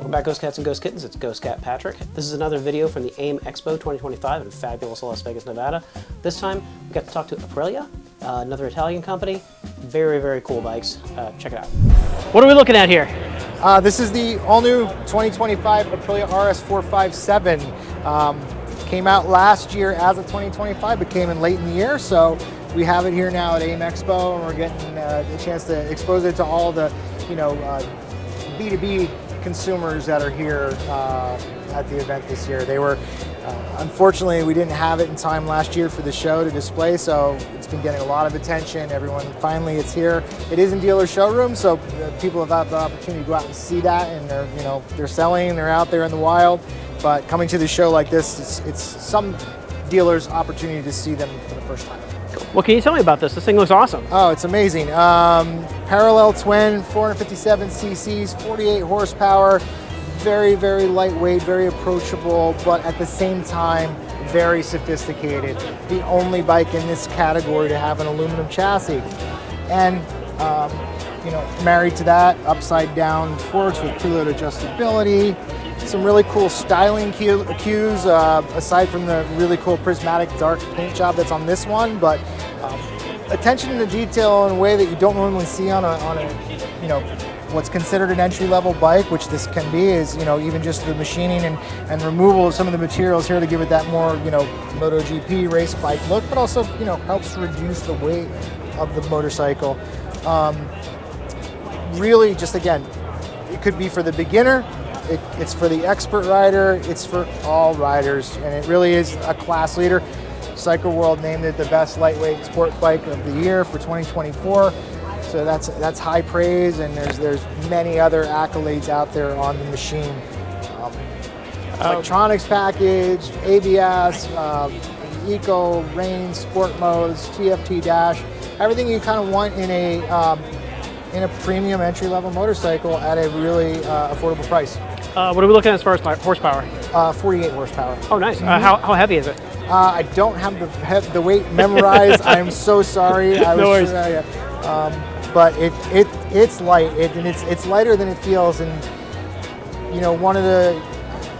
Welcome back, Ghost Cats and Ghost Kittens. It's Ghostcat Patrick. This is another video from the AIMExpo 2025 in fabulous Las Vegas, Nevada. This time, we got to talk to Aprilia, another Italian company. Very, very cool bikes. Check it out. What are we looking at here? This is the all-new 2025 Aprilia RS457. Came out last year as a 2025, but came in late in the year, so we have it here now at AIMExpo, and we're getting a chance to expose it to all the, B2B consumers that are here at the event this year. They were, unfortunately, we didn't have it in time last year for the show to display, so it's been getting a lot of attention. Everyone, finally, it's here. It is in dealer showrooms, so people have had the opportunity to go out and see that, and they're selling, they're out there in the wild. But coming to the show like this, it's some dealers' opportunity to see them for the first time. What can you tell me about this? This thing looks awesome. Oh, it's amazing. Parallel twin, 457 cc's, 48 horsepower, very, very lightweight, very approachable, but at the same time, very sophisticated. The only bike in this category to have an aluminum chassis. And, married to that, upside down forks with preload adjustability. Some really cool styling cues, aside from the really cool prismatic dark paint job that's on this one, but attention to detail in a way that you don't normally see on a what's considered an entry-level bike, which this can be, is even just the machining and removal of some of the materials here to give it that more MotoGP race bike look, but also helps reduce the weight of the motorcycle. Really, just again, it could be for the beginner. It's for the expert rider, it's for all riders, and it really is a class leader. Cycle World named it the best lightweight sport bike of the year for 2024, so that's high praise, and there's many other accolades out there on the machine. Electronics package, ABS, Eco, Rain, Sport modes, TFT dash, everything you kind of want in a premium entry-level motorcycle at a really affordable price. What are we looking at as far as horsepower? 48 horsepower. Oh, nice. How heavy is it? I don't have the weight memorized. I'm so sorry. No worries. But it's light, and it's lighter than it feels. And one of the,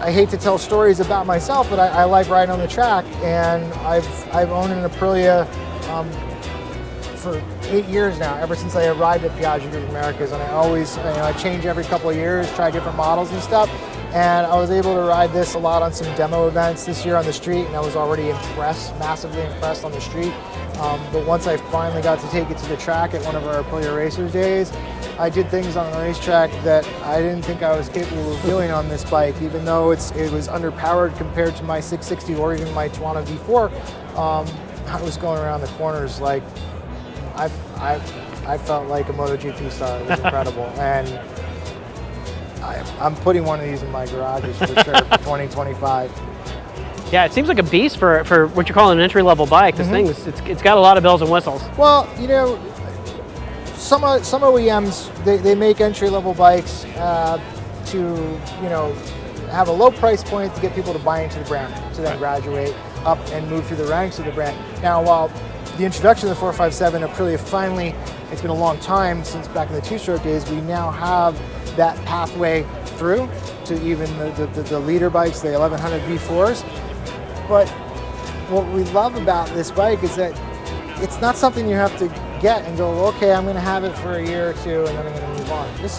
I hate to tell stories about myself, but I like riding on the track, and I've owned an Aprilia for 8 years now, ever since I arrived at Piaggio Group America, and I always, I change every couple of years, try different models and stuff, and I was able to ride this a lot on some demo events this year on the street, and I was already massively impressed on the street, but once I finally got to take it to the track at one of our Aprilia Racers days, I did things on the racetrack that I didn't think I was capable of doing on this bike, even though it was underpowered compared to my 660 or even my Tuono V4. I was going around the corners like, I felt like a MotoGP star. It was incredible, and I'm putting one of these in my garages for sure for 2025. Yeah, it seems like a beast for what you're calling an entry-level bike. This thing, it's got a lot of bells and whistles. Well, some OEMs they make entry-level bikes to have a low price point to get people to buy into the brand, to then graduate up and move through the ranks of the brand. Now, while the introduction of the 457, Aprilia finally, it's been a long time since back in the two-stroke days, we now have that pathway through to even the leader bikes, the 1100 V4s. But what we love about this bike is that it's not something you have to get and go, okay, I'm going to have it for a year or two and then I'm going to move on. This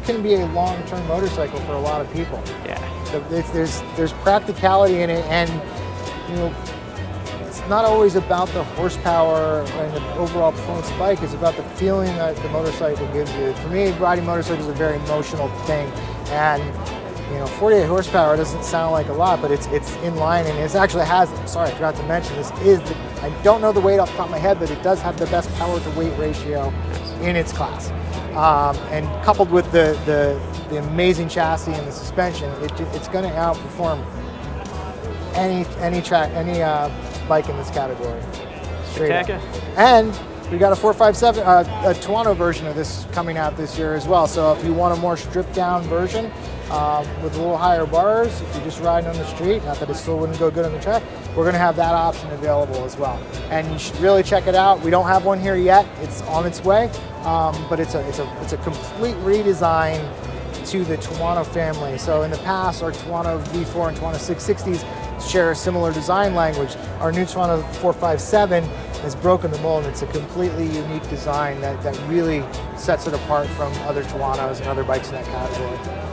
can be a long-term motorcycle for a lot of people. Yeah. So there's practicality in it, and it's not always about the horsepower and the overall performance of the bike. It's about the feeling that the motorcycle gives you. For me, riding motorcycles is a very emotional thing, and 48 horsepower doesn't sound like a lot, but it's in line, and it actually has, sorry, I forgot to mention, I don't know the weight off the top of my head, but it does have the best power to weight ratio in its class. And coupled with the amazing chassis and the suspension, it's going to outperform any bike in this category. Straight up. And we got a 457, a Tuono version of this coming out this year as well. So if you want a more stripped down version with a little higher bars, if you're just riding on the street, not that it still wouldn't go good on the track, we're going to have that option available as well. And you should really check it out. We don't have one here yet. It's on its way, but it's a complete redesign to the Tuono family. So in the past, our Tuono V4 and Tuono 660s share a similar design language. Our new Tuono 457 has broken the mold. It's a completely unique design that really sets it apart from other Tuonos and other bikes in that category.